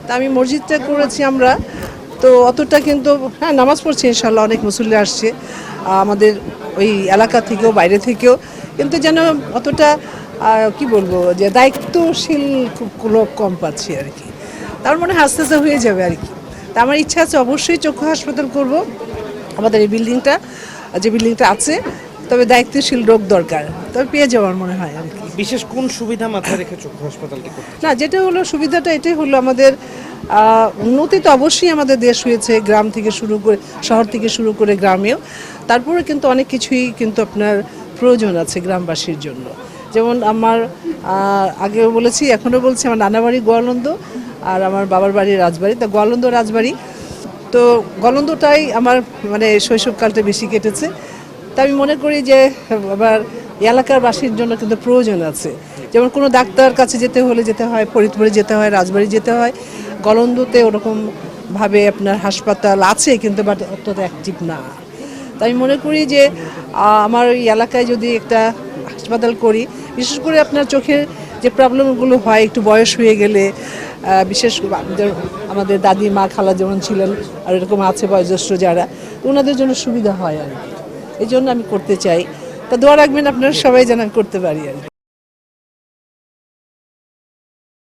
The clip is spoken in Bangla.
তা আমি মসজিদটা করেছি আমরা, তো অতটা কিন্তু হ্যাঁ নামাজ পড়ছি ইনশাল্লাহ, অনেক মুসল্লি আসছে আমাদের ওই এলাকা থেকেও বাইরে থেকেও, কিন্তু যেন অতটা কি বলবো যে দায়িত্বশীল খুব লোক কম পাচ্ছি আর কি। তার মনে হয় আস্তে আস্তে হয়ে যাবে আর কি। তা আমার ইচ্ছা আছে অবশ্যই চক্ষু হাসপাতাল করব আমাদের এই বিল্ডিংটা, যে বিল্ডিংটা আছে, তবে দায়িত্বশীল লোক দরকার, তবে পেয়ে যাওয়ার মনে হয় আর কি। বিশেষ কোন সুবিধা মাথায় রেখে চক্ষু হাসপাতালটি করতে? না, যেটা হলো সুবিধাটা এটাই হলো আমাদের উন্নতি তো অবশ্যই আমাদের দেশ হয়েছে, গ্রাম থেকে শুরু করে শহর থেকে শুরু করে গ্রামেও, তারপরে কিন্তু অনেক কিছুই কিন্তু আপনার প্রয়োজন আছে গ্রামবাসীর জন্য। যেমন আমার আগেও বলেছি এখনও বলছি, আমার নানা বাড়ি গোয়ালন্দ আর আমার বাবার বাড়ি রাজবাড়ি, তা গোয়ালন্দ রাজবাড়ি, তো গোয়ালন্দটাই আমার মানে শৈশবকালটা বেশি কেটেছে। তা আমি মনে করি যে আবার এলাকার বাসীর জন্য কিন্তু প্রয়োজন আছে, যেমন কোনো ডাক্তার কাছে যেতে হলে যেতে হয় ফরিদপুরে, যেতে হয় রাজবাড়ি, যেতে হয়। গলন্দতে ওরকমভাবে আপনার হাসপাতাল আছে কিন্তু বাট অতটা অ্যাক্টিভ না। তাই আমি মনে করি যে আমার এই এলাকায় যদি একটা হাসপাতাল করি, বিশেষ করে আপনার চোখের যে প্রবলেমগুলো হয় একটু বয়স হয়ে গেলে, বিশেষ করে আমাদের দাদি মা খালা যেমন ছিলেন আর এরকম আছে বয়োজ্যেষ্ঠ যারা, ওনাদের জন্য সুবিধা হয় আর কি। এই জন্য আমি করতে চাই। তা দোয়া রাখবেন আপনারা সবাই যেন আমি করতে পারি আর কি।